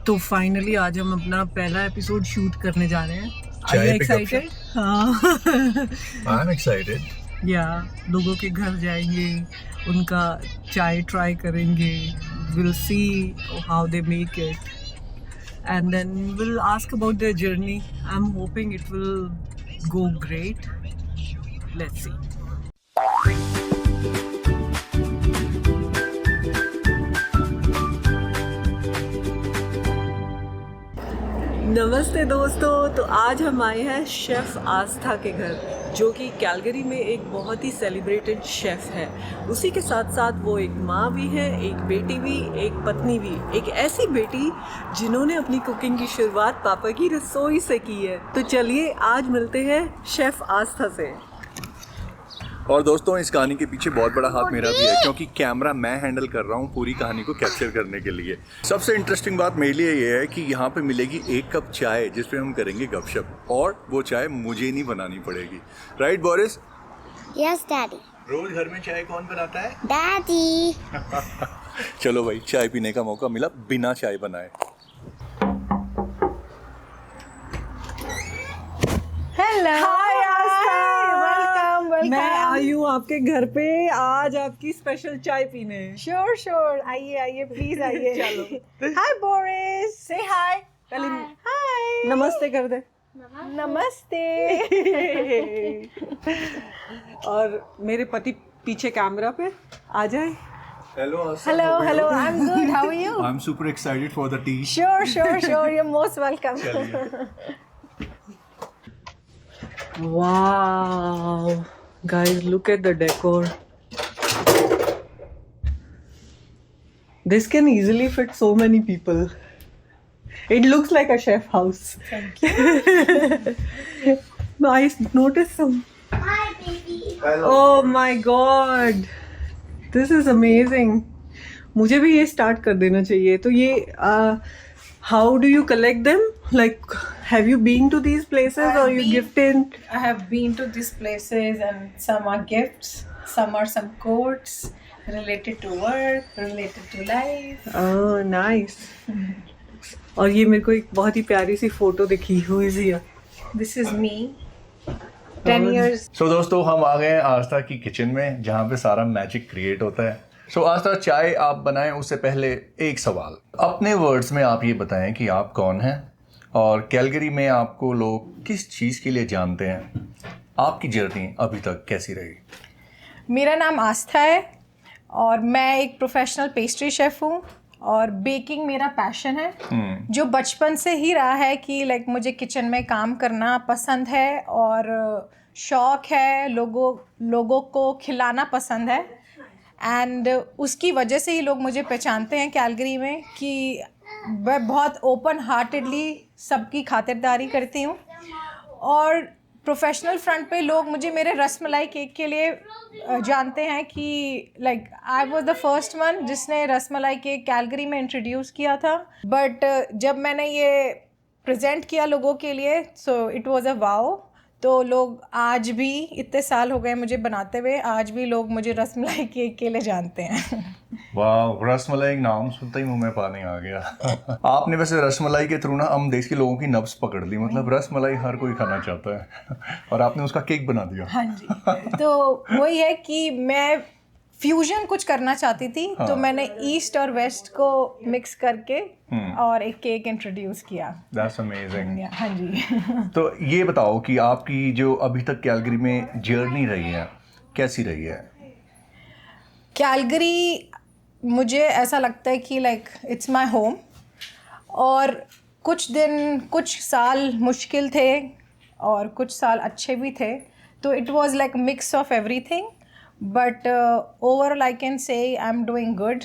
तो फाइनली आज हम अपना पहला एपिसोड शूट करने जा रहे हैं। Are you चाय पे excited? हाँ I'm excited. या लोगों के घर जाएंगे, उनका चाय ट्राई करेंगे, we'll see how they make it and then we'll ask about their journey. I'm hoping it will go great. Let's see. नमस्ते दोस्तों, तो आज हम आए हैं शेफ़ आस्था के घर, जो कि कैलगरी में एक बहुत ही सेलिब्रेटेड शेफ़ है। उसी के साथ साथ वो एक माँ भी है, एक बेटी भी, एक पत्नी भी, एक ऐसी बेटी जिन्होंने अपनी कुकिंग की शुरुआत पापा की रसोई से की है। तो चलिए आज मिलते हैं शेफ़ आस्था से। और दोस्तों, इस कहानी के पीछे बहुत बड़ा हाथ मेरा भी है, क्योंकि कैमरा मैं हैंडल कर रहा हूँ पूरी कहानी को कैप्चर करने के लिए। सबसे इंटरेस्टिंग बात मेरे लिए ये है कि यहाँ पे मिलेगी एक कप चाय जिस पे हम करेंगे गपशप, और वो चाय मुझे नहीं बनानी पड़ेगी। Right Boris? Yes daddy. रोज घर में चाय कौन बनाता है? डैडी। चलो भाई, चाय पीने का मौका मिला बिना चाय बनाए। हेलो, हाय आस्था, वेलकम। मैं आई हूँ आपके घर पे आज आपकी स्पेशल चाय पीने। श्योर आइए आइए प्लीज आइए। चलो। हाय बोरिस, से हाय, पहले हाय, नमस्ते कर दे। नमस्ते। और मेरे पति पीछे कैमरा पे आ जाए। Hello hello, I am good, how are you? I am super excited for the tea. Sure you are most welcome. Wow, guys, look at the decor. This can easily fit so many people. It looks like a chef house. Thank you. I noticed some. Hi, baby. Oh my god, this is amazing. मुझे भी ये start कर देना चाहिए। तो ये how do you collect them? Like, have you been to these places or you gifted? I have been to these places and some are gifts, some are some quotes related to work, related to life. Oh, nice. और ये मेरे को एक बहुत ही प्यारी सी photo दिखी हुई है। This is me. 10 years. सो दोस्तों, हम आ गए हैं आस्था की किचन में, जहाँ पे सारा मैजिक क्रिएट होता है। सो आस्था, चाय आप बनाएं उससे पहले एक सवाल, अपने वर्ड्स में आप ये बताएं कि आप कौन हैं और कैलगरी में आपको लोग किस चीज़ के लिए जानते हैं। आपकी जर्नी अभी तक कैसी रही? मेरा नाम आस्था है और मैं एक प्रोफेशनल पेस्ट्री शेफ़ हूँ और बेकिंग मेरा पैशन है, जो बचपन से ही रहा है कि मुझे किचन में काम करना पसंद है और शौक़ है, लोगों को खिलाना पसंद है। एंड उसकी वजह से ही लोग मुझे पहचानते हैं कैलगरी में कि मैं बहुत ओपन हार्टेडली सबकी खातिरदारी करती हूँ। और प्रोफेशनल फ्रंट पे लोग मुझे मेरे रसमलाई केक के लिए जानते हैं कि I was the first one जिसने रसमलाई केक कैलगरी में इंट्रोड्यूस किया था। बट जब मैंने ये प्रेजेंट किया लोगों के लिए, so it was a wow. तो लोग आज भी, इतने साल हो गए मुझे बनाते हुए, आज भी लोग मुझे रसमलाई केक के लिए जानते हैं। वाह, रसमलाई नाम सुनते ही मुंह में पानी आ गया। आपने वैसे रसमलाई के थ्रू ना हम देश के लोगों की नब्ज पकड़ ली, मतलब रसमलाई हर कोई खाना चाहता है और आपने उसका केक बना दिया। हाँ जी। तो वही है कि मैं फ्यूजन कुछ करना चाहती थी। तो मैंने ईस्ट और वेस्ट को मिक्स करके और एक केक इंट्रोड्यूस किया। That's amazing. हाँ जी। तो ये बताओ कि आपकी जो अभी तक कैलगरी में जर्नी रही है, कैसी रही है? कैलगरी मुझे ऐसा लगता है कि इट्स माय होम। और कुछ साल मुश्किल थे और कुछ साल अच्छे भी थे। तो it was like mix of everything, but overall I can say I am doing good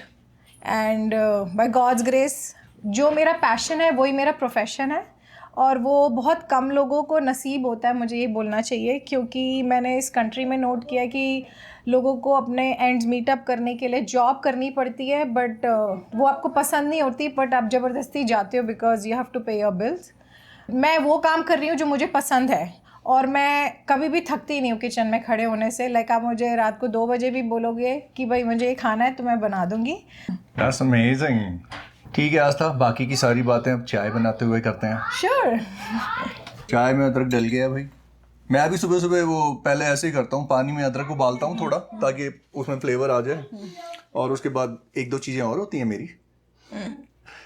and by God's grace जो मेरा पैशन है वही मेरा प्रोफेशन है। और वो बहुत कम लोगों को नसीब होता है, मुझे ये बोलना चाहिए, क्योंकि मैंने इस कंट्री में नोट किया कि लोगों को अपने एंड्स मीटअप करने के लिए जॉब करनी पड़ती है, बट वो आपको पसंद नहीं होती, बट आप ज़बरदस्ती जाते हो बिकॉज यू हैव टू पे योर बिल्स। मैं वो काम कर रही हूँ जो मुझे पसंद है और मैं कभी भी थकती नहीं हूँ किचन में खड़े होने से। आप मुझे रात को 2 बजे भी बोलोगे कि भाई मुझे ये खाना है तो मैं बना दूँगी। That's amazing. ठीक है आस्था, बाकी की सारी बातें अब चाय बनाते हुए करते हैं। श्योर। चाय में अदरक डल गया भाई। मैं भी सुबह सुबह वो पहले ऐसे ही करता हूँ, पानी में अदरक उबालता हूँ थोड़ा ताकि उसमें फ्लेवर आ जाए, और उसके बाद एक दो चीज़ें और होती हैं मेरी।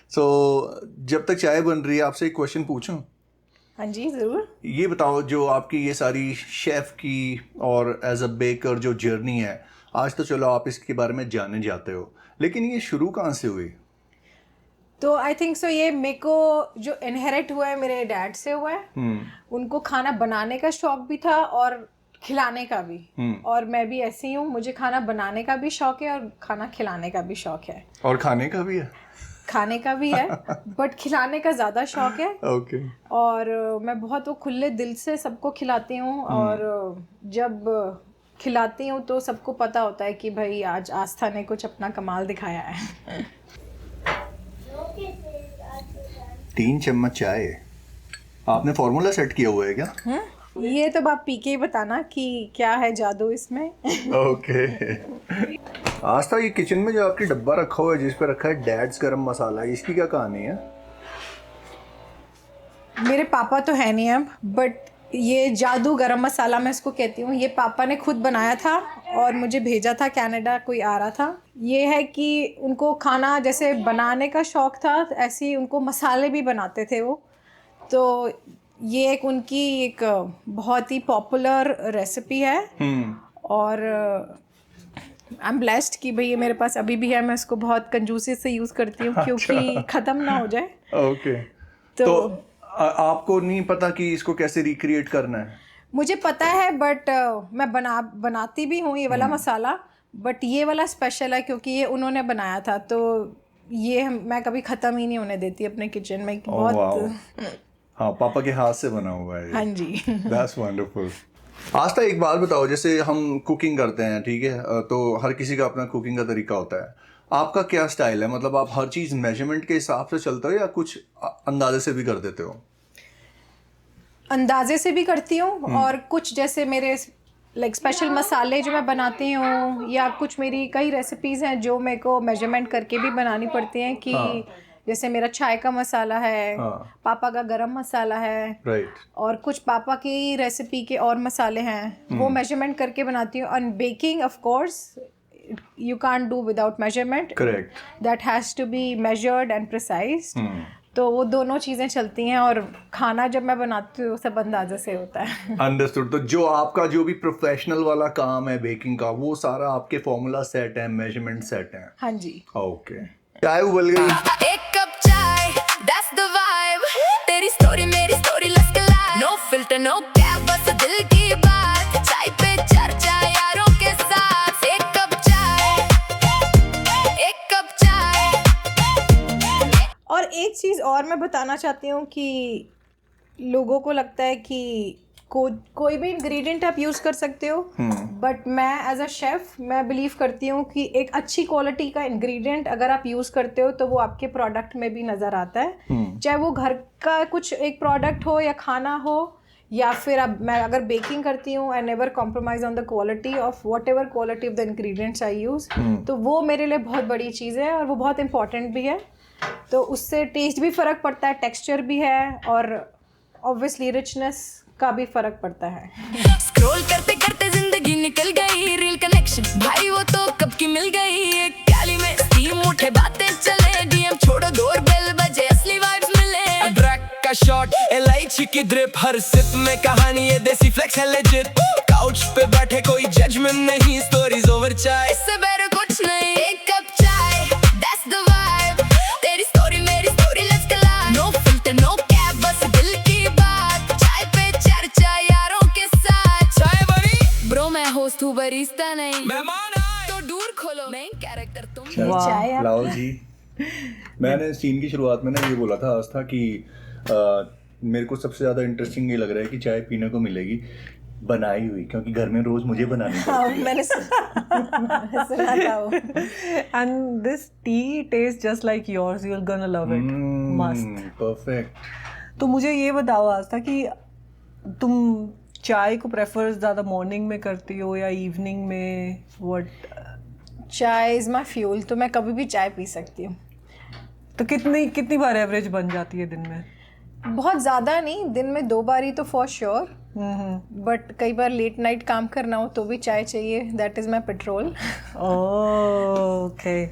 सो जब तक चाय बन रही है आपसे एक क्वेश्चन पूछूं? हाँ जी ज़रूर। ये बताओ, जो आपकी ये सारी शेफ़ की और एज अ बेकर जो जर्नी है, आज तो चलो आप इसके बारे में जाने जाते हो, लेकिन ये शुरू कहाँ से हुई? तो आई थिंक सो ये मेरे को जो इनहेरिट हुआ है मेरे डैड से हुआ है। उनको खाना बनाने का शौक भी था और खिलाने का भी, और मैं भी ऐसी हूँ, मुझे खाना बनाने का भी शौक है और खाना खिलाने का भी शौक है। और खाने का भी है? खाने का भी है बट खिलाने का ज़्यादा शौक है। ओके। और मैं बहुत वो खुले दिल से सबको खिलाती हूँ, और जब खिलाती हूँ तो सबको पता होता है कि भाई आज आस्था ने कुछ अपना कमाल दिखाया है। 3 चम्मच चाय, आपने फॉर्मूला सेट किया हुआ है क्या? ये तो आप पी के ही बताना कि क्या है जादू इसमें। ओके। आस्था, ये किचन में जो आपकी डब्बा रखा हुआ है जिस पे रखा है डैड्स गरम मसाला, इसकी क्या कहानी है? मेरे पापा तो है नहीं अब, बट ये जादू गरम मसाला मैं इसको कहती हूँ, ये पापा ने खुद बनाया था और मुझे भेजा था, कनाडा कोई आ रहा था। ये है कि उनको खाना जैसे बनाने का शौक था, ऐसे ही उनको मसाले भी बनाते थे वो। तो ये एक उनकी एक बहुत ही पॉपुलर रेसिपी है, और आई एम ब्लेस्ड कि भाई ये मेरे पास अभी भी है। मैं इसको बहुत कंजूसी से यूज़ करती हूँ क्योंकि ख़त्म ना हो जाए। ओके। तो आपको नहीं पता कि इसको कैसे रिक्रिएट करना है? मुझे पता है, बट मैं बनाती भी हूँ ये वाला मसाला, बट ये वाला स्पेशल है क्योंकि ये उन्होंने बनाया था, तो ये मैं कभी ख़त्म ही नहीं होने देती अपने किचन में। बहुत हाँ, पापा के हाथ से बना हुआ है। हाँ जी। That's wonderful. आस्था, एक बात बताओ, जैसे हम कुकिंग करते हैं, ठीक है, तो हर किसी का अपना कुकिंग का तरीका होता है। आपका क्या स्टाइल है? मतलब आप हर चीज़ मेजरमेंट के हिसाब से चलते हो या कुछ अंदाजे से भी कर देते हो? अंदाजे से भी करती हूँ, और कुछ जैसे मेरे लाइक स्पेशल मसाले जो मैं बनाती हूँ, या कुछ मेरी कई रेसिपीज़ हैं जो मेरे को मेजरमेंट करके भी बनानी पड़ती हैं कि जैसे मेरा चाय का मसाला है, पापा का गरम मसाला है, राइट, और कुछ पापा की रेसिपी के और मसाले हैं, वो मेजरमेंट करके बनाती हूँ। और baking of course you can't do without measurement. Correct. That has to be measured and precise. तो वो दोनों चीज़ें चलती हैं, और खाना जब मैं बनाती हूँ सब अंदाजे से होता है। अंडरस्टूड। तो जो आपका जो भी प्रोफेशनल वाला काम है बेकिंग का, वो सारा आपके फॉर्मूला सेट है, मेजरमेंट सेट है? हाँ जी। ओके। चाय उबल गई। एक कप चाय, that's the vibe. तेरी स्टोरी मेरी story, let's collide. No filter, no cap, बस दिल की बात। चाय पे चर्चा यारों के साथ। एक कप चाय, एक कप चाय। और एक चीज़ और मैं बताना चाहती हूँ कि लोगों को लगता है कि कोई भी इंग्रेडिएंट आप यूज़ कर सकते हो, बट मैं एज अ शेफ़ मैं बिलीव करती हूँ कि एक अच्छी क्वालिटी का इंग्रेडिएंट अगर आप यूज़ करते हो तो वो आपके प्रोडक्ट में भी नज़र आता है। चाहे वो घर का कुछ एक प्रोडक्ट हो या खाना हो, या फिर अब मैं अगर बेकिंग करती हूँ, I never compromise on the quality of what ever quality of the ingredients I use. तो वो मेरे लिए बहुत बड़ी चीज़ है, और वो बहुत इंपॉर्टेंट भी है। तो उससे टेस्ट भी फ़र्क पड़ता है, टेक्सचर भी है, और ऑब्वियसली रिचनेस का भी फ़र्क पड़ता है। स्क्रॉल करते करते जिंदगी निकल गई, रियल कनेक्शन भाई वो तो कब की मिल गई। एक प्याली में स्टीम उठे, बातें चले, डीएम छोड़ो, डोरबेल बजे, असली वाइब्स मिले। ड्रैग का शॉट, इलायची की ड्रिप, हर सिप में कहानी, ये देसी फ्लेक्स है लेजिट। काउच पे बैठे कोई जजमेंट नहीं, स्टोरीज ओवर चाय, इससे बेटर कुछ नहीं। एक कप चाय, that's the vibe. तेरी स्टोरी मेरी story, let's collide. No filter, no cap, बस दिल की बात। चाय पे चर्चा यारों के साथ। चाय बनी ब्रो मैं होस्ट हूँ, बरिस्ता नहीं। मेहमान आए तो दूर खोलो, मेन कैरेक्टर तुम। चाय आप- लाओ जी। मैंने सीन की शुरुआत में ना ये बोला था आस्था कि मेरे को सबसे ज़्यादा इंटरेस्टिंग ये लग रहा है कि चाय पीने को मिलेगी बनाई हुई, क्योंकि घर में रोज मुझे बनानी पड़ती है। मैंने सुना था वो। And this tea tastes just like yours. You're gonna love it. Must. Perfect. तो मुझे ये बताओ आस्था कि तुम चाय को प्रेफर ज़्यादा मॉर्निंग में करती हो या इवनिंग में? व्हाट? चाय इज़ माई फ्यूल, तो मैं कभी भी चाय पी सकती हूँ। तो कितनी बार एवरेज बन जाती है दिन में? बहुत ज़्यादा नहीं, दिन में 2 बार ही तो फॉर श्योर, बट कई बार लेट नाइट काम करना हो तो भी चाय चाहिए, that is my petrol. Okay,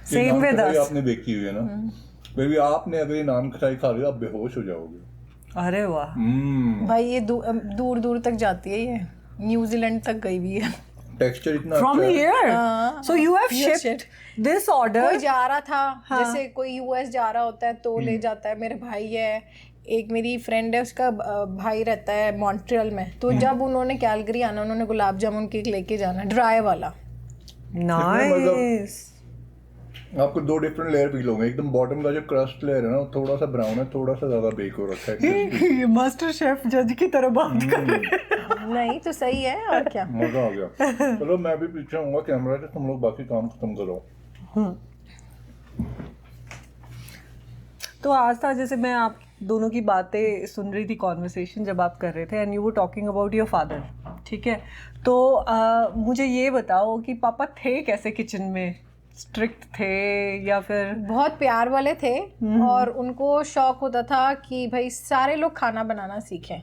same with us. आपने देखी हुई है ना, बेबी आपने अगर ये नान खटाई खा लिया आप बेहोश हो जाओगे। अरे वाह भाई ये दूर दूर तक जाती है, ये न्यूजीलैंड तक गई हुई है। टेक्सचर इतना फ्रॉम अच्छा है। Here, so you have shipped this order. कोई जा रहा था, जैसे कोई यूएस जा रहा होता है तो ले जाता है। मेरे भाई है, एक मेरी फ्रेंड है, उसका भाई रहता है मॉन्ट्रियल में, तो जब उन्होंने कैलगरी आना, उन्होंने गुलाब जामुन केक लेके जाना, ड्राई वाला। नाइस। आपको 2 डिफरेंट लेयर फील होंगे। एकदम बॉटम का जो क्रस्ट लेयर है ना, वो थोड़ा सा ब्राउन है, थोड़ा सा ज्यादा बेक हो रखा है। ये मास्टर शेफ जज की तरह बात कर रहे हैं। नहीं तो सही है, और क्या। मजा आ गया। चलो मैं भी पीछे आऊंगा कैमरा से, तुम लोग बाकी काम खत्म करो। तो आज था, जैसे मैं आप दोनों की बातें सुन रही थी, कॉन्वर्सेशन जब आप कर रहे थे, and you were talking about your father, ठीक है? तो मुझे ये बताओ कि पापा थे कैसे किचन में? स्ट्रिक्ट थे या फिर? बहुत प्यार वाले थे, और उनको शौक होता था कि भाई सारे लोग खाना बनाना सीखें।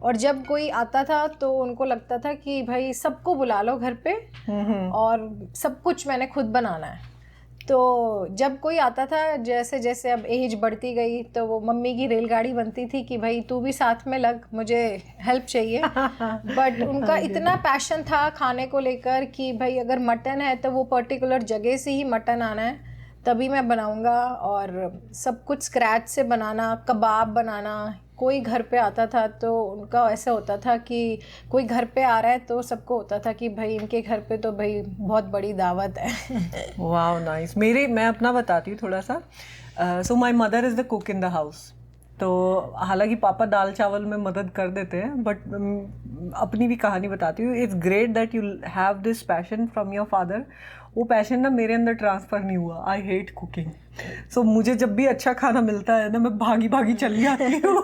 और जब कोई आता था तो उनको लगता था कि भाई सबको बुला लो घर पे, और सब कुछ मैंने खुद बनाना है। तो जब कोई आता था, जैसे जैसे अब एज बढ़ती गई, तो वो मम्मी की रेलगाड़ी बनती थी कि भाई तू भी साथ में लग, मुझे हेल्प चाहिए। बट उनका इतना पैशन था खाने को लेकर कि भाई अगर मटन है तो वो पर्टिकुलर जगह से ही मटन आना है, तभी मैं बनाऊंगा। और सब कुछ स्क्रैच से बनाना, कबाब बनाना। कोई घर पे आता था तो उनका ऐसा होता था कि कोई घर पे आ रहा है तो सबको होता था कि भाई इनके घर पे तो भाई बहुत बड़ी दावत है। Wow nice. मैं अपना बताती हूँ थोड़ा सा। So my mother is the cook in the house. तो हालांकि पापा दाल चावल में मदद कर देते हैं, बट अपनी भी कहानी बताती हूँ। It's great that you have this passion from your father. वो पैशन ना मेरे अंदर ट्रांसफ़र नहीं हुआ। I hate cooking. सो मुझे जब भी अच्छा खाना मिलता है ना, मैं भागी चली आती हूँ।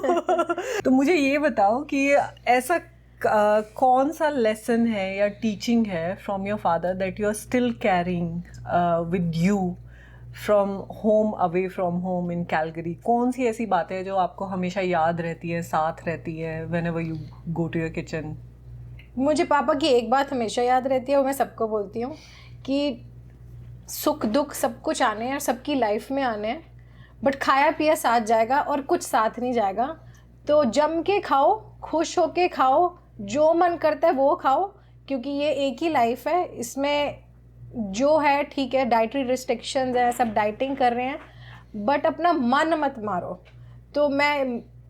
तो मुझे ये बताओ कि ऐसा कौन सा लेसन है या टीचिंग है from your father that you are still carrying with you from home, away from home in Calgary? कौन सी ऐसी बातें हैं जो आपको हमेशा याद रहती है, साथ रहती है whenever you go to your kitchen? मुझे पापा की एक बात हमेशा याद रहती है, वो मैं सबको बोलती हूँ कि सुख दुख सब कुछ आने हैं, सबकी लाइफ में आने हैं, बट खाया पिया साथ जाएगा और कुछ साथ नहीं जाएगा। तो जम के खाओ, खुश होके खाओ, जो मन करता है वो खाओ, क्योंकि ये एक ही लाइफ है। इसमें जो है ठीक है, डाइटरी रिस्ट्रिक्शंस है, सब डाइटिंग कर रहे हैं, बट अपना मन मत मारो। तो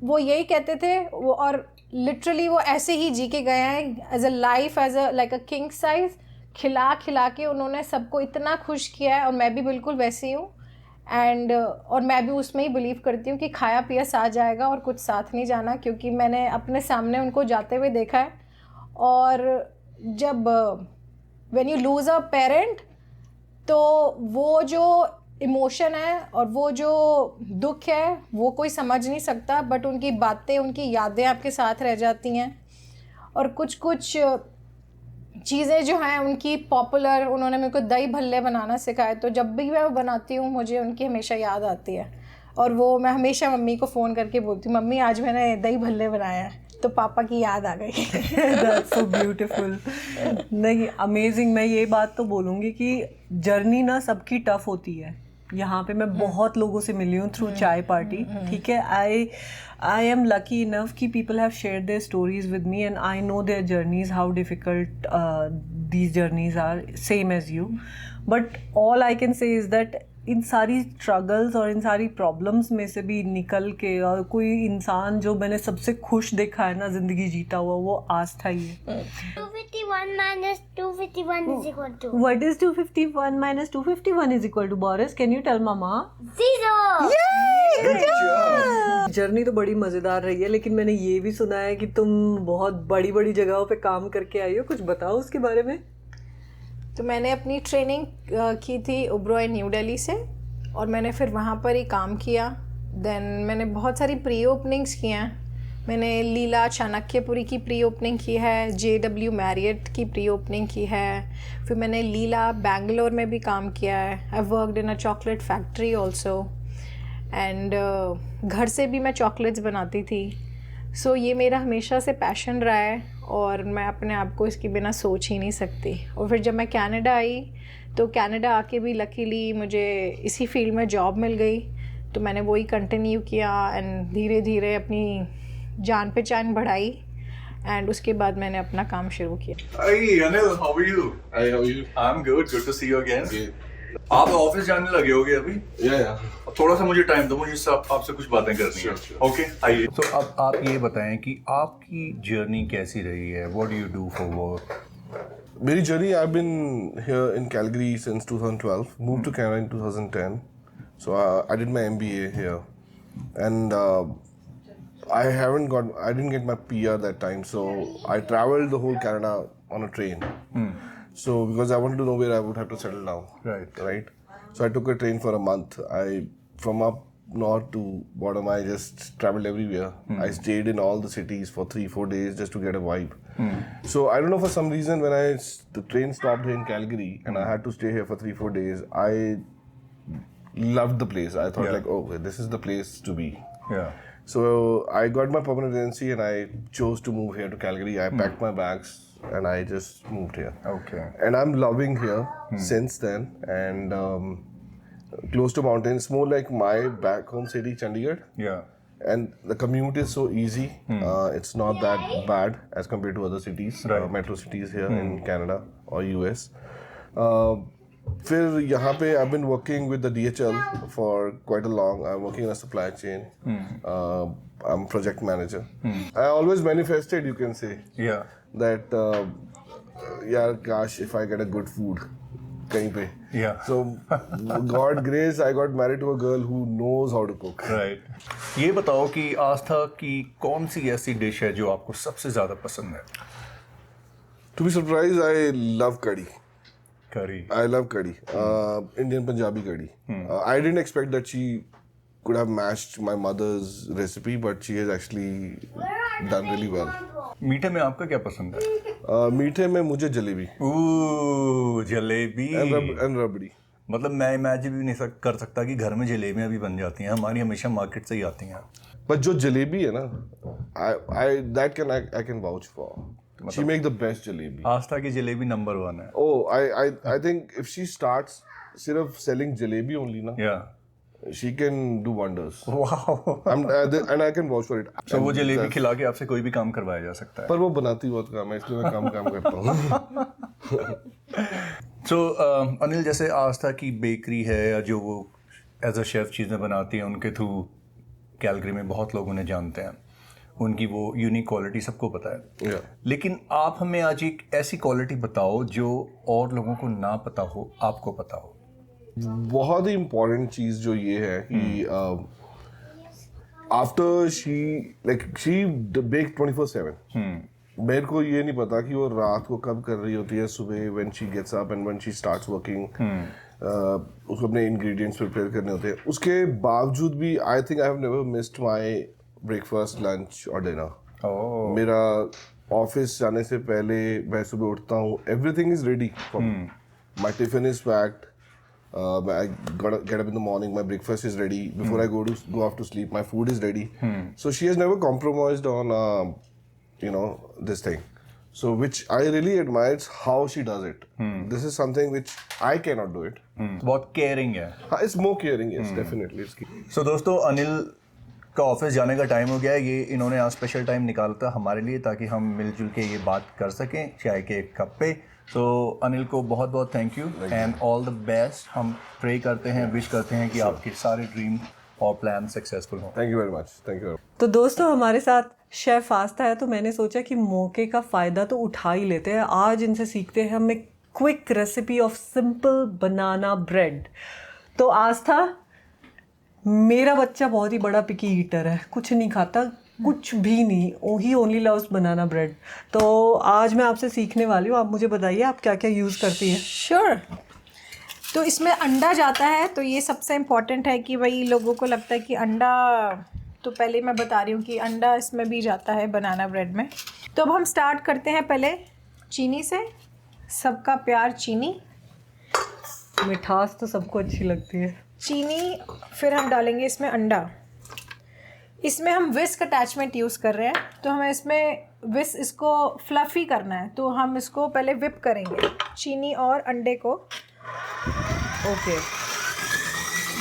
वो यही कहते थे वो, और लिटरली वो ऐसे ही जी के गए हैं as a life, as a like a king size. खिला के उन्होंने सबको इतना खुश किया है, और मैं भी बिल्कुल वैसे ही हूँ। एंड और मैं भी उसमें ही बिलीव करती हूँ कि खाया पिया साथ जाएगा और कुछ साथ नहीं जाना, क्योंकि मैंने अपने सामने उनको जाते हुए देखा है। और जब when you lose a parent, तो वो जो इमोशन है और वो जो दुख है वो कोई समझ नहीं सकता, बट उनकी बातें, उनकी यादें आपके साथ रह जाती हैं। और कुछ चीज़ें जो हैं उनकी पॉपुलर, उन्होंने मेरे को दही भल्ले बनाना सिखाया, तो जब भी मैं वो बनाती हूँ मुझे उनकी हमेशा याद आती है। और वो मैं हमेशा मम्मी को फ़ोन करके बोलती हूँ, मम्मी आज मैंने दही भल्ले बनाया है, तो पापा की याद आ गई। That's so beautiful। नहीं, अमेजिंग। मैं ये बात तो बोलूँगी कि जर्नी ना सबकी टफ होती है। यहाँ पे मैं बहुत लोगों से मिली हूँ थ्रू चाय पार्टी, ठीक है? आई एम लकी इनफ कि people have shared their stories with me, and I know their journeys, how difficult these journeys are, same as you. But all I can say is that in सारी struggles और इन सारी problems में से भी निकल के, और कोई इंसान जो मैंने सबसे खुश देखा है ना ज़िंदगी जीता हुआ, वो आस्था ही है। 251 minus 251 is equal to What is 251 minus 251 is equal to, Boris? Can you tell Mama? 0. Journey तो बड़ी मज़ेदार रही है, लेकिन मैंने ये भी सुना है कि तुम बहुत बड़ी बड़ी जगहों पे काम करके आई हो। कुछ बताओ उसके बारे में। तो मैंने अपनी ट्रेनिंग की थी ओबरॉय न्यू दिल्ली से, और मैंने फिर वहाँ पर ही काम किया। देन मैंने बहुत सारी प्री ओपनिंग्स की हैं। मैंने लीला चाणक्यपुरी की प्री ओपनिंग की है, JW मैरियट की प्री ओपनिंग की है, फिर मैंने लीला बैंगलोर में भी काम किया है। I worked in a chocolate factory also. And घर से भी मैं चॉकलेट्स बनाती थी. सो ये मेरा हमेशा से पैशन रहा है और मैं अपने आप को इसके बिना सोच ही नहीं सकती. और फिर जब मैं कनाडा आई तो कनाडा आके भी लकीली मुझे इसी फील्ड में जॉब मिल गई, तो मैंने वही कंटिन्यू किया एंड धीरे धीरे अपनी जान पहचान बढ़ाई एंड उसके बाद मैंने अपना काम शुरू किया. Hey Anil, how are you? Hi, how are you? I'm good. Good to see you again. Yeah. आप ऑफिस जाने लगे होगे अभी? Yeah. अब थोड़ा सा मुझे टाइम दो, मुझे आपसे कुछ बातें करनी है. Sure. ओके, आइए. तो अब आप ये बताएं कि आपकी जर्नी कैसी रही है? What do you do for work? Meri journey, I've been here in Calgary since 2012. Moved to Canada in 2010. So I did my MBA here, and I didn't get my PR that time. So I traveled the whole Canada on a train. So because I wanted to know where I would have to settle down. Right. So I took a train for a month. From up north to bottom, I just traveled everywhere. I stayed in all the cities for 3-4 days just to get a vibe. So I don't know, for some reason when the train stopped here in Calgary and I had to stay here for 3-4 days, I loved the place. I thought Yeah. like, oh, this is the place to be. Yeah. So I got my permanent residency and I chose to move here to Calgary. I packed my bags and I just moved here. Okay. And I'm loving here since then. And close to mountains, more like my back home city, Chandigarh. Yeah. And the commute is so easy. It's not that bad as compared to other cities, Right. metro cities here in Canada or US. फिर यहाँ पे I've been working with the DHL for quite a long. I'm working in a supply chain. I'm project manager. I always manifested, you can say, Yeah. that yeah, gosh, if I get a good food कहीं पे. Yeah. So God grace, I got married to a girl who knows how to cook. Right. ये बताओ कि आस्था की कौन सी ऐसी dish है जो आपको सबसे ज्यादा पसंद है? To be surprised, I love curry. करी. I love curry. Indian Punjabi curry. I didn't expect that she could have matched my mother's recipe, but she has actually done really well. मीठे में आपका क्या पसंद है? मीठे में मुझे जलेबी जलेबी and rabdi. मतलब मैं इमेजिन भी नहीं कर सकता कि घर में जलेबियां भी बन जाती हैं. हमारी हमेशा मार्केट से ही आती हैं. But जो जलेबी है ना, I can vouch for. She make the best jalebi. आस्था की जलेबी नंबर 1 है. Oh, I think if she starts सिर्फ selling jalebi only ना, Yeah. she can do wonders. Wow. And I can vouch for it. So वो जलेबी खिला के आपसे कोई भी काम करवाया जा सकता है. पर वो बनाती बहुत काम है, इसलिए मैं काम करता हूँ. So अनिल, जैसे आस्था की बेकरी है या जो वो एज अ शेफ चीज़ें बनाती हैं, उनके थ्रू कैलगरी में बहुत लोग उन्हें जानते हैं. उनकी वो यूनिक क्वालिटी सबको पता है. Yeah. लेकिन आप हमें आज एक ऐसी क्वालिटी बताओ जो और लोगों को ना पता हो, आपको पता हो. बहुत ही इम्पोर्टेंट चीज़ जो ये है कि आफ्टर शी बेक 24/7. मेरे को ये नहीं पता कि वो रात को कब कर रही होती है, सुबह when she gets up and when she starts working. उसको अपने इंग्रेडिएंट्स प्रिपेयर करने होते हैं. उसके बावजूद भी I think I have never missed my breakfast, lunch और डिनर. मेरा ऑफिस जाने से पहले मैं सुबह उठता हूँ, everything is ready for me. My tiffin is packed. I get up in the morning, my breakfast is ready. Before I go off to sleep, my food is ready. So she has never compromised on, this thing. So which I really admire how she does it. This is something which I cannot do it. बहुत caring है. It's more caring, yes, definitely. So दोस्तों, अनिल का office जाने का time हो गया है. ये इन्होंने आज स्पेशल टाइम निकाला था हमारे लिए ताकि हम मिलजुल के ये बात कर सकें चाय के एक कप पे. सो अनिल को बहुत बहुत thank you and all the best. हम प्रे करते हैं, विश करते हैं कि आपके सारे ड्रीम और प्लान सक्सेसफुल हों. Thank you very much. Thank you. तो दोस्तों, हमारे साथ शेफ़ आस्था है, तो मैंने सोचा कि मौके का फ़ायदा तो उठा ही लेते हैं. आज इनसे सीखते हैं हम एक quick recipe of simple banana bread. तो आस्था, मेरा बच्चा बहुत ही बड़ा पिकी ईटर है, कुछ नहीं खाता, कुछ भी नहीं. ही ओनली लव्स बनाना ब्रेड. तो आज मैं आपसे सीखने वाली हूँ. आप मुझे बताइए आप क्या क्या यूज़ करती हैं. श्योर. तो इसमें अंडा जाता है, तो ये सबसे इम्पॉर्टेंट है कि भाई लोगों को लगता है कि अंडा, तो पहले मैं बता रही हूँ कि अंडा इसमें भी जाता है बनाना ब्रेड में. तो अब हम स्टार्ट करते हैं पहले चीनी से. सबका प्यार चीनी. मिठास तो सबको अच्छी लगती है. चीनी, फिर हम डालेंगे इसमें अंडा। इसमें हम विस्क अटैचमेंट यूज़ कर रहे हैं, तो हमें इसमें इसको फ्लफ़ी करना है, तो हम इसको पहले विप करेंगे चीनी और अंडे को। ओके,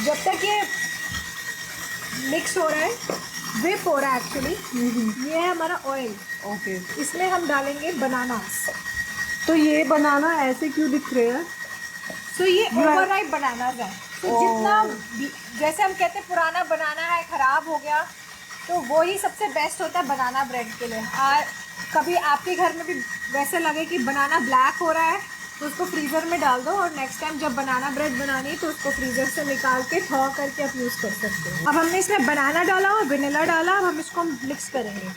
जब तक ये मिक्स हो रहा है, विप हो रहा है एक्चुअली, ये है हमारा ऑयल। ओके। इसमें हम डालेंगे बनानास। तो ये बनाना ऐसे क्यों दिख रहे हैं? तो ये ओवरराइप बनानास है, तो जितना जैसे हम कहते हैं पुराना बनाना है, ख़राब हो गया, तो वो ही सबसे बेस्ट होता है बनाना ब्रेड के लिए। कभी आपके घर में भी वैसे लगे कि बनाना ब्लैक हो रहा है, तो उसको फ्रीज़र में डाल दो, और नेक्स्ट टाइम जब बनाना ब्रेड बनानी है तो उसको फ्रीज़र से निकाल के थॉ करके आप यूज़ कर सकते हो। अब हमने इसमें बनाना डाला और वेनिला डाला, अब हम इसको मिक्स करेंगे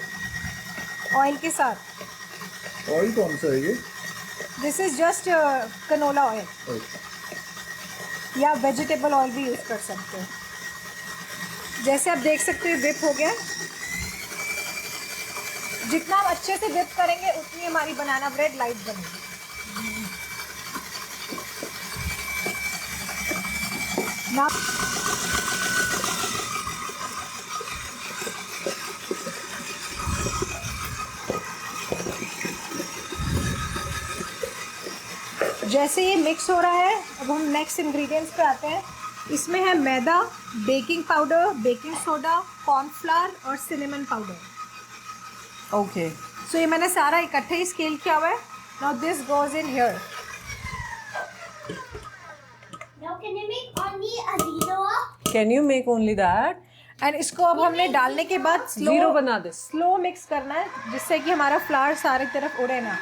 ऑयल के साथ। ऑयल कौन सा है ये? This is just canola oil, या वेजिटेबल ऑयल भी यूज़ कर सकते हो। जैसे आप देख सकते हो विप हो गया। जितना हम अच्छे से विप करेंगे उतनी हमारी बनाना ब्रेड लाइट बनेगी। ना जैसे ये मिक्स हो रहा है, अब हम नेक्स्ट इंग्रेडिएंट्स पे आते हैं। इसमें है मैदा, baking powder, baking soda, cornflour और सिनेमन पाउडर। ओके, सो ये मैंने सारा इकट्ठे ही स्केल किया हुआ है। Now this goes in here. Now can you make only a zero? Can you make only that? And इसको अब हमने डालने के बाद जीरो बना दे। स्लो मिक्स करना है, जिससे कि हमारा फ्लावर सारी तरफ उड़े ना।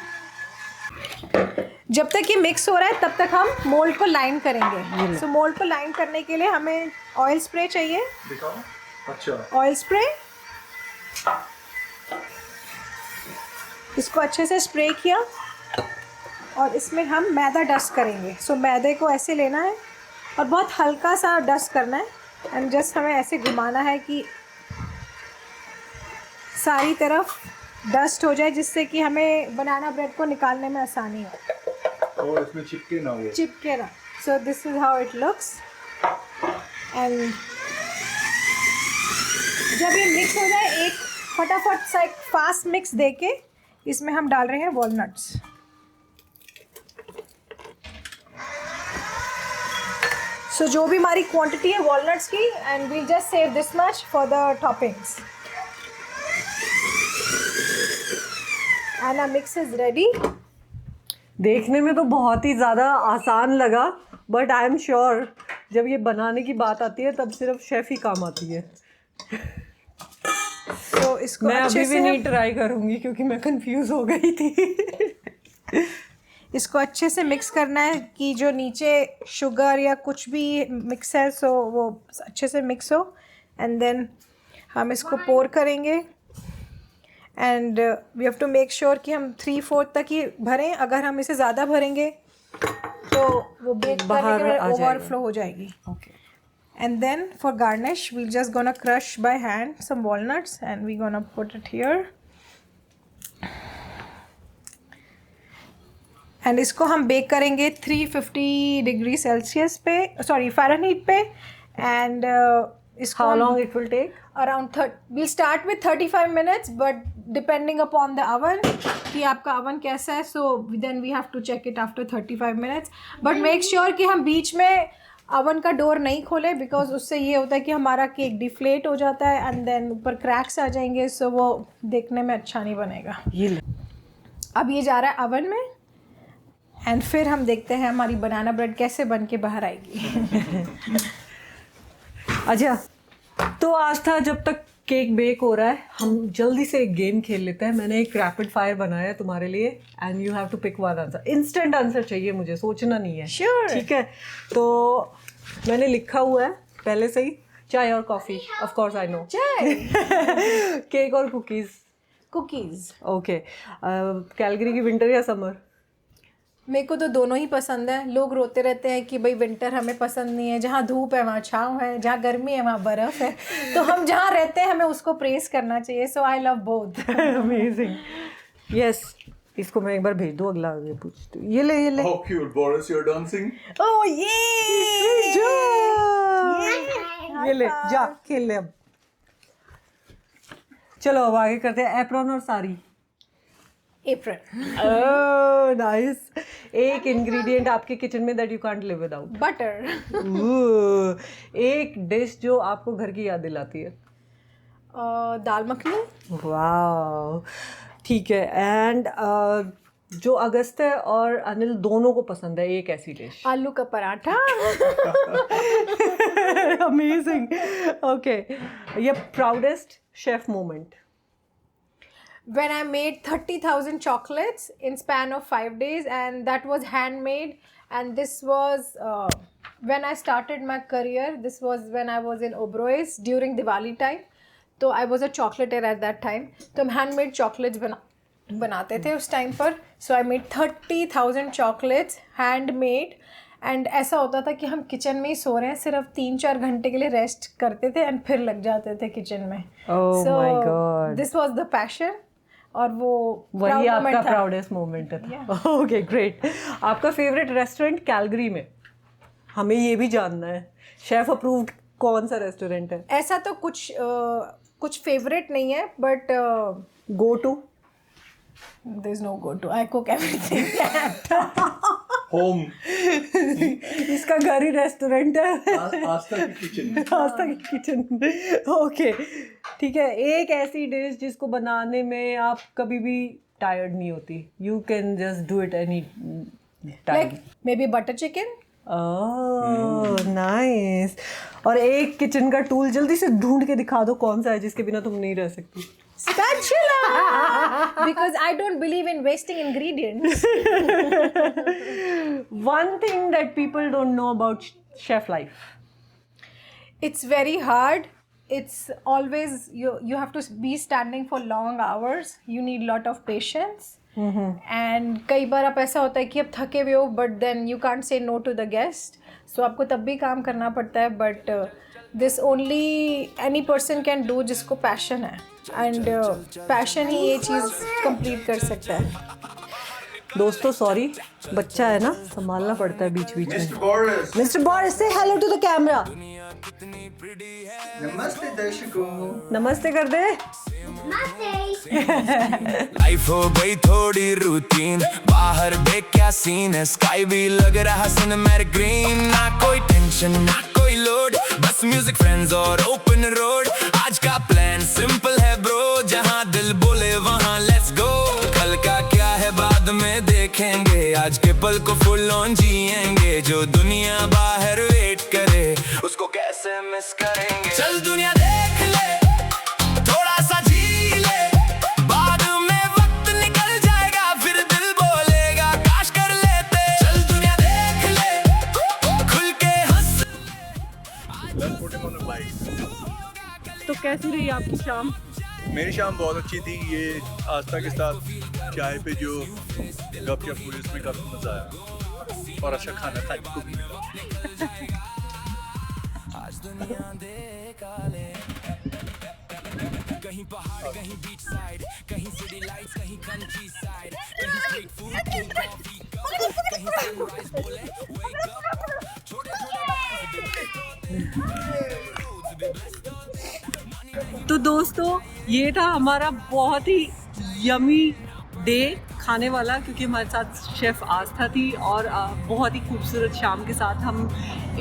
जब तक ये मिक्स हो रहा है तब तक हम मोल्ड को लाइन करेंगे। सो मोल्ड को लाइन करने के लिए हमें ऑयल स्प्रे चाहिए। दिखाओ। अच्छा, ऑयल स्प्रे, इसको अच्छे से स्प्रे किया, और इसमें हम मैदा डस्ट करेंगे। सो मैदे को ऐसे लेना है और बहुत हल्का सा डस्ट करना है, एंड जस्ट हमें ऐसे घुमाना है कि सारी तरफ डस्ट हो जाए, जिससे कि हमें बनाना ब्रेड को निकालने में आसानी हो, और इसमें चिपके ना वो। चिपके ना। So this is how it looks. And जब ये मिक्स हो जाए, एक फटाफट सा एक फास्ट मिक्स देके इसमें हम डाल रहे हैं वॉलनट्स। सो जो भी हमारी क्वांटिटी है वॉलनट्स की, and we'll just save this much for the toppings. And our mix is ready. देखने में तो बहुत ही ज़्यादा आसान लगा, बट आई एम श्योर जब ये बनाने की बात आती है तब सिर्फ शेफ़ ही काम आती है। तो इसको मैं अच्छे अभी भी से नहीं ट्राई करूँगी क्योंकि मैं कंफ्यूज हो गई थी। इसको अच्छे से मिक्स करना है कि जो नीचे शुगर या कुछ भी मिक्स है, सो वो अच्छे से मिक्स हो। एंड देन हम इसको पोर करेंगे, and we have to make sure कि हम 3/4 तक ही भरें। अगर हम इसे ज़्यादा भरेंगे तो वो बेक बाहर आ जाएगा, ओवरफ्लो हो जाएगी। Okay, And then for garnish, we're just gonna crush by hand some walnuts, and we're gonna put it here. And इसको हम बेक करेंगे 350 डिग्री सेल्सियस पे, सॉरी फ़ारेनहीट पे। एंड इसको how long it will take? around we'll start with 35 minutes, but depending upon the oven कि आपका oven कैसा है, so then we have to check it after 35 minutes. But make sure कि हम बीच में oven का डोर नहीं खोलें, बिकॉज उससे ये होता है कि हमारा केक डिफ्लेट हो जाता है, एंड देन ऊपर क्रैक्स आ जाएंगे, सो वो देखने में अच्छा नहीं बनेगा। अब ये जा रहा है ओवन में, एंड फिर हम देखते हैं हमारी बनाना ब्रेड कैसे बन के बाहर आएगी। अच्छा, तो आज था जब तक केक बेक हो रहा है, हम जल्दी से एक गेम खेल लेते हैं। मैंने एक रैपिड फायर बनाया है तुम्हारे लिए, and you have to pick one answer. Instant answer चाहिए मुझे, सोचना नहीं है। Sure. ठीक है, तो मैंने लिखा हुआ है पहले से ही, चाय और coffee. Of course I know. चाय, केक और कुकीज़। कुकीज़। ओके, कैलगरी की विंटर या समर? मेरे को तो दोनों ही पसंद है। लोग रोते रहते हैं कि भाई विंटर हमें पसंद नहीं है, जहाँ धूप है वहाँ छाँव है, जहाँ गर्मी है वहाँ बर्फ़ है। तो हम जहाँ रहते हैं हमें उसको प्रेस करना चाहिए। So I love both. Amazing. Yes, इसको मैं एक बार भेज दूँ, अगला ये पूछती हूँ। ये ले, ये ले। How cute, Boris, you're dancing. ओह ये Good job! ये ले जा खेल ले अब। चलो अब आगे करते हैं एप्रॉन और साड़ी। एप्रन। नाइस। एक इंग्रेडिएंट आपके किचन में that you can't live without. Butter. एक डिश जो आपको घर की याद दिलाती है। दाल मखनी। वाह, ठीक है। एंड जो अगस्त्य और अनिल दोनों को पसंद है एक ऐसी डिश। आलू का पराठा। अमेजिंग। ओके, ये proudest chef moment. When I made 30,000 chocolates in span of 5 days, and that was handmade, and this was when I started my career. This was when I was in Oberoi during Diwali time. So I was a chocolatier at that time. तो हम handmade chocolates बनाते थे उस time पर. So I made 30,000 chocolates handmade. And ऐसा होता था कि हम किचन में ही सो रहे हैं, सिर्फ 3-4 घंटे के लिए रेस्ट करते थे एंड फिर लग जाते थे किचन में. My God, this was the passion. और वो वही आपका प्राउडेस्ट मोमेंट था. Okay, great. आपका फेवरेट रेस्टोरेंट कैलगरी में? हमें ये भी जानना है. शेफ अप्रूव्ड कौन सा रेस्टोरेंट है? ऐसा तो कुछ फेवरेट नहीं है, but go to? There is no go to. I cook everything home. इसका घर ही रेस्टोरेंट है. आस्था की किचन. आस्था की किचन. ओके, ठीक है. एक ऐसी डिश जिसको बनाने में आप कभी भी टायर्ड नहीं होती. You can just do it any time. Like may be butter chicken. Oh nice. और एक किचन का टूल जल्दी से ढूंढ के दिखा दो कौन सा है जिसके बिना तुम नहीं रह सकती. Spatula. Because I don't believe in wasting ingredients. One thing that people don't know about chef life. It's very hard. It's always you have to be standing for long hours. You need lot of patience. And कई बार आप ऐसा होता है कि आप थके हुए हो, but then you can't say no to the guest. So आपको तब भी काम करना पड़ता है. But this only any person can do जिसको passion है. एंड पैशन ही ये चीज़ कंप्लीट कर सकता है. दोस्तों सॉरी, बच्चा है ना, संभालना पड़ता है बीच बीच में. मिस्टर बोरिस से हेलो टू द कैमरा. नमस्ते दर्शकों. नमस्ते कर दे. लाइफ हो गई थोड़ी रूटीन, बाहर देख क्या सीन है. स्काई भी लग रहा सिनेमैटिक ग्रीन. ना कोई टेंशन ना कोई लोड, बस म्यूजिक फ्रेंड्स और ओपन रोड. आज का प्लान सिंपल है ब्रो, जहाँ दिल बोले वहाँ लेट्स गो. कल का क्या है बाद में देखेंगे, आज के पल को फुल ऑन जिएंगे. जो दुनिया बाहर वेट करे उसको कैसे मिस करेंगे. चल दुनिया देख ले, थोड़ा सा जी ले, बाद में वक्त निकल जाएगा, फिर दिल बोलेगा काश कर लेते. चल दुनिया देख ले, खुल के हंस. तो कैसी रही आपकी शाम? मेरी शाम बहुत अच्छी थी. ये आस्था के साथ चाय पे जो गपशप हुई उसमें काफ़ी मज़ा आया और अच्छा खाना खाने को भी मिला. आज दुनिया देखा ले, कहीं पहाड़ कहीं बीच साइड, कहीं सिटी लाइट्स कहीं कंट्री साइड, कहीं स्ट्रीट फूड कहीं कॉफी कप, कहीं सनराइज बोले वेक अप. छोटे तो दोस्तों ये था हमारा बहुत ही यमी डे खाने वाला, क्योंकि हमारे साथ शेफ़ आस्था थी. और बहुत ही खूबसूरत शाम के साथ हम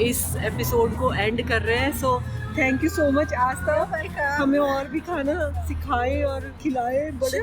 इस एपिसोड को एंड कर रहे हैं. So thank you so much Aastha, हमें और भी खाना सिखाए और खिलाए. बड़े